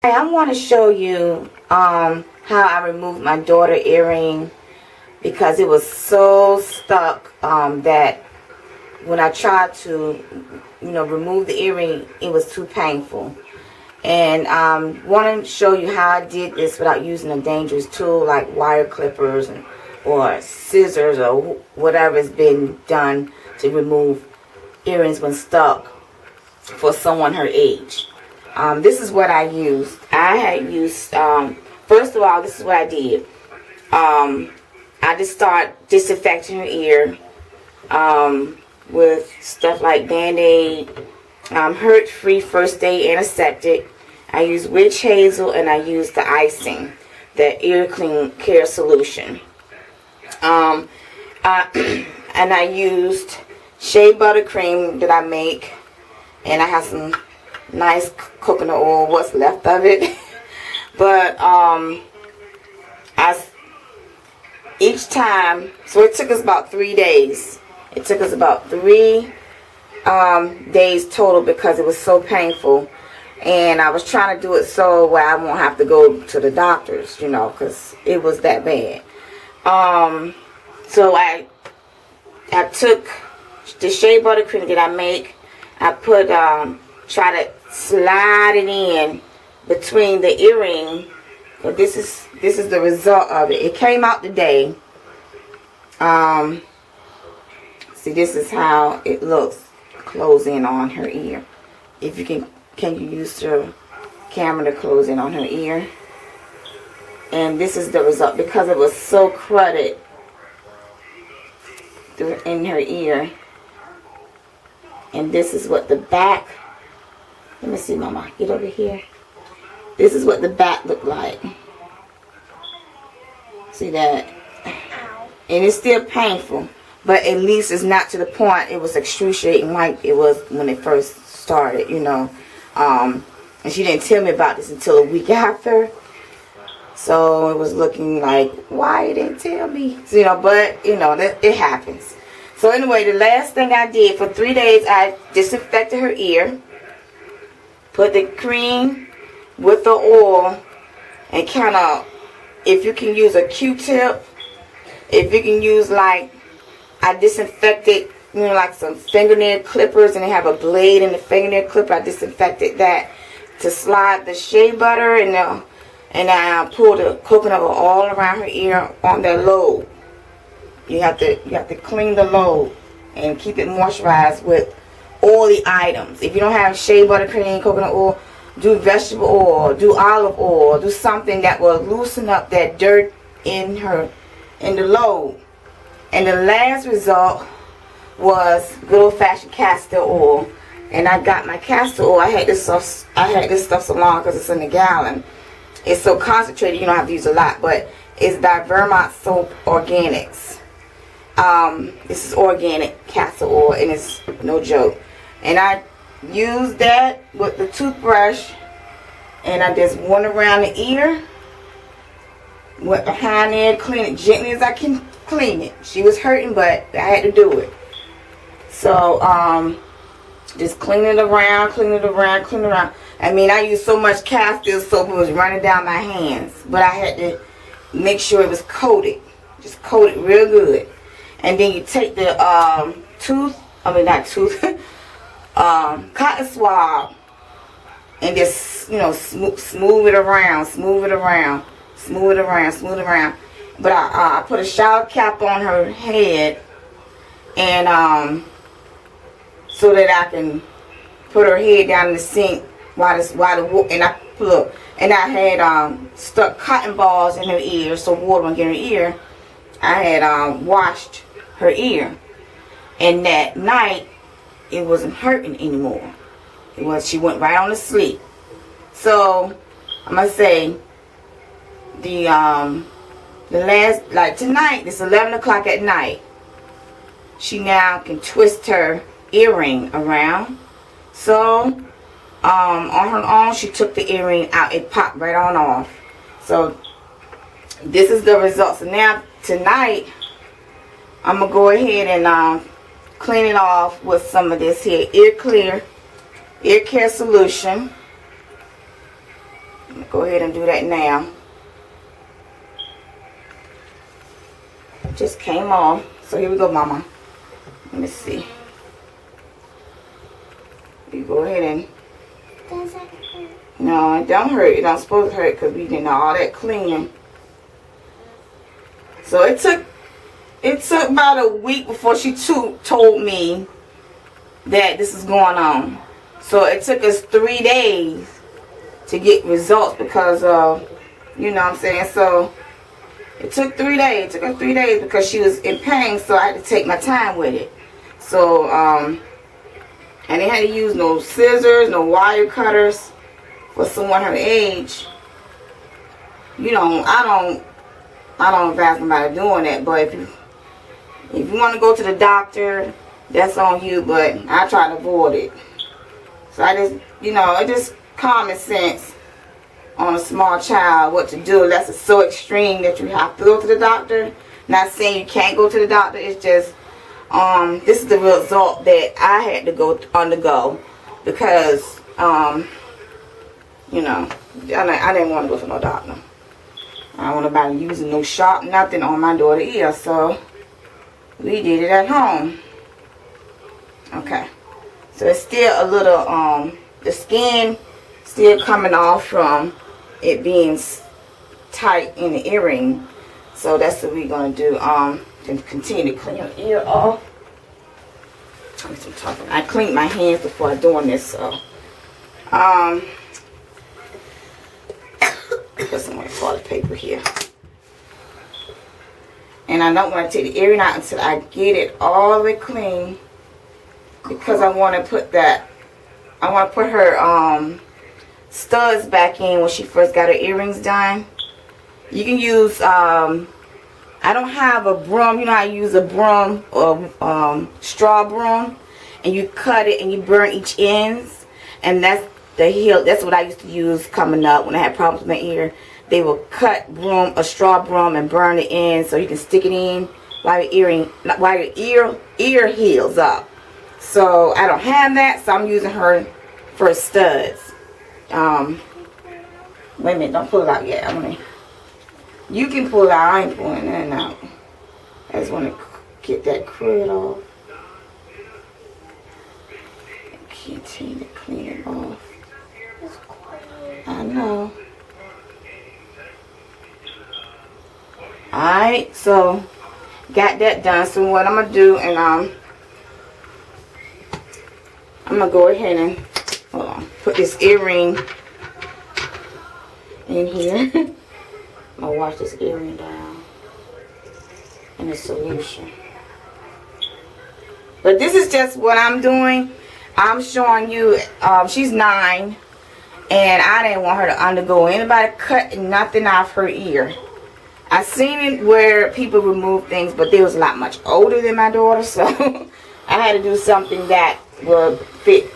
Hey, I want to show you how I removed my daughter earring because it was so stuck that when I tried to remove the earring, it was too painful. And want to show you how I did this without using a dangerous tool like wire clippers or scissors or whatever has been done to remove earrings when stuck for someone her age. This is what I used. I had used, first of all, this is what I did. I just started disinfecting her ear with stuff like Band-Aid, Hurt Free First Aid Antiseptic. I used Witchhazel, and I used the Icing Ear Cleaning Solution. And I used Shea buttercream that I make, and I have some nice coconut oil, what's left of it. But each time, so it took us about 3 days. It took us about 3 days total because it was so painful, and I was trying to do it so where I won't have to go to the doctors, because it was that bad. So I took the Shea buttercream that I make. I put try to slide it in between the earring. But this is the result of it. It came out today. See, this is how it looks close in on her ear. If you can you use your camera to close in on her ear? And this is the result because it was so crowded in her ear. And this is what the back. Let me see, Mama. Get over here. This is what the back looked like. See that? And it's still painful, but at least it's not to the point it was excruciating like it was when it first started, And she didn't tell me about this until a week after. So it was looking like, why you didn't tell me? So, but, it happens. So anyway, the last thing I did for 3 days, I disinfected her ear. Put the cream with the oil and kind of, if you can use a Q-tip, if you can use I disinfected, like some fingernail clippers, and they have a blade in the fingernail clipper. I disinfected that to slide the shea butter and I pulled the coconut oil all around her ear on the lobe. You have to clean the lobe and keep it moisturized with oily items. If you don't have shea butter, cream, coconut oil, do vegetable oil, do olive oil, do something that will loosen up that dirt in the lobe. And the last result was good old-fashioned castor oil. And I got my castor oil. I had this stuff so long because it's in a gallon. It's so concentrated you don't have to use a lot, but it's Vermont Soap Organics. This is organic castor oil, and it's no joke. And I use that with the toothbrush, and I just went around the ear, went behind there, clean it gently as I can clean it. She was hurting, but I had to do it. So just clean it around. I mean, I used so much Castile Soap it was running down my hands, but I had to make sure it was coated, just coat it real good. And then you take the cotton swab and just smooth it around. But I put a shower cap on her head, and so that I can put her head down in the sink and I had stuck cotton balls in her ear so water won't get in her ear. I had washed her ear, and that night it wasn't hurting anymore. She went right on to sleep. So I must say the last, tonight, it's 11 o'clock at night, she now can twist her earring around. So on her own, she took the earring out. It popped right on off. So this is the result. So now tonight I'm gonna go ahead and clean it off with some of this here ear care solution. go ahead and do that now. Just came off. So here we go, Mama. Let me see. You go ahead and... Does it hurt? No, it don't hurt. It don't supposed to hurt because we did all that cleaning. So it took about a week before she told me that this is going on. So it took us 3 days to get results because you know what I'm saying. So it took 3 days. It took her 3 days because she was in pain. So I had to take my time with it. So and they had to use no scissors, no wire cutters for someone her age. You know, I don't advise nobody doing that. But if you want to go to the doctor, that's on you. But I try to avoid it. So I just, you know, it just common sense on a small child what to do. Unless it's so extreme that you have to go to the doctor. Not saying you can't go to the doctor. It's just this is the result that I had to undergo because you know, I didn't want to go to no doctor. I don't want nobody using no sharp nothing on my daughter's ear, so we did it at home. Okay, so it's still a little the skin still coming off from it being tight in the earring, so that's what we're gonna do. To continue to clean your ear off. I cleaned my hands before doing this, so put some more toilet paper here. And I don't want to take the earring out until I get it all the way clean, because I want to put her studs back in when she first got her earrings done. You can use I don't have a broom. You know how you use a broom or straw broom, and you cut it and you burn each ends, and that's the heel. That's what I used to use coming up when I had problems with my ear. They will cut a straw broom and burn the ends so you can stick it in while your ear heals up. So I don't have that, so I'm using her for studs. Wait a minute, don't pull it out yet. You can pull it out. I ain't pulling that out. I just want to get that crud off. Continue to clean it off. I know. Alright, so got that done. So what I'm going to do, and I'm going to go ahead and put this earring in here. I'm going to wash this earring down in the solution. But this is just what I'm doing. I'm showing you, she's 9, and I didn't want her to undergo anybody cutting nothing off her ear. I seen it where people remove things, but they was a lot much older than my daughter, so I had to do something that would fit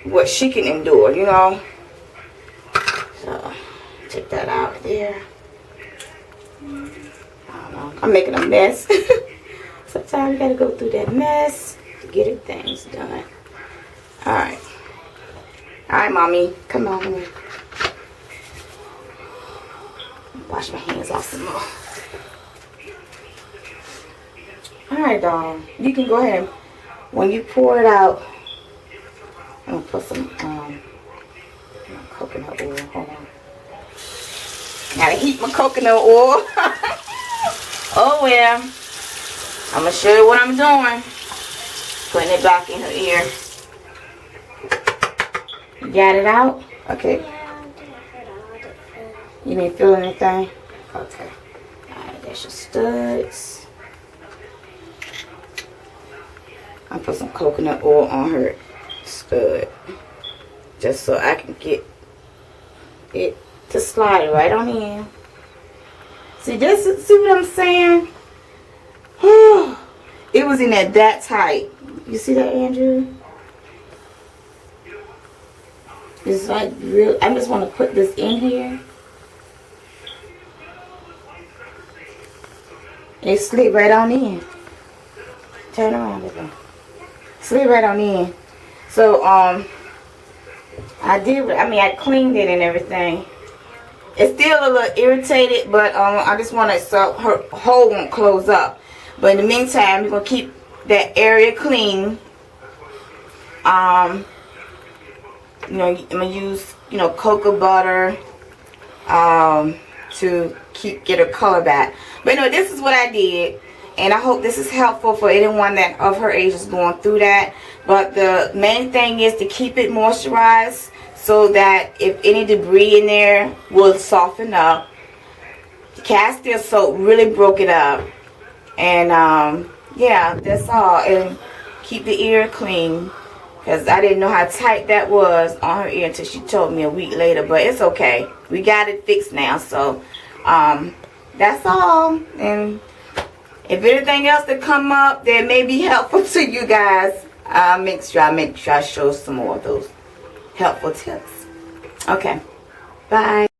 what she can endure, you know. So take that out there. I don't know. I'm making a mess. Sometimes you gotta go through that mess to get things done. Alright. Alright, Mommy. Come on. Wash my hands off some more. Alright, darling. You can go ahead and, when you pour it out, I'm gonna put some coconut oil. Hold on. Gotta heat my coconut oil. Oh well. I'm gonna show you what I'm doing. Putting it back in her ear. You got it out? Okay. You didn't feel anything? Okay. Alright, that's your studs. I'll put some coconut oil on her stud. Just so I can get it to slide right on in. See what I'm saying? It was in there that tight. You see that, Andrew? It's like real. I just want to put this in here. It slid right on in. Turn around with them. Slid right on in. So I cleaned it and everything. It's still a little irritated, but I just want it so her hole won't close up. But in the meantime, we're gonna keep that area clean. I'm gonna use cocoa butter to get her color back. But this is what I did, and I hope this is helpful for anyone that of her age is going through that. But the main thing is to keep it moisturized, so that if any debris in there will soften up. Castile Soap really broke it up. And yeah, that's all. And keep the ear clean, because I didn't know how tight that was on her ear until she told me a week later. But it's okay, we got it fixed now. So that's all. And if anything else that come up that may be helpful to you guys, I'll make sure I show some more of those helpful tips. Okay, bye.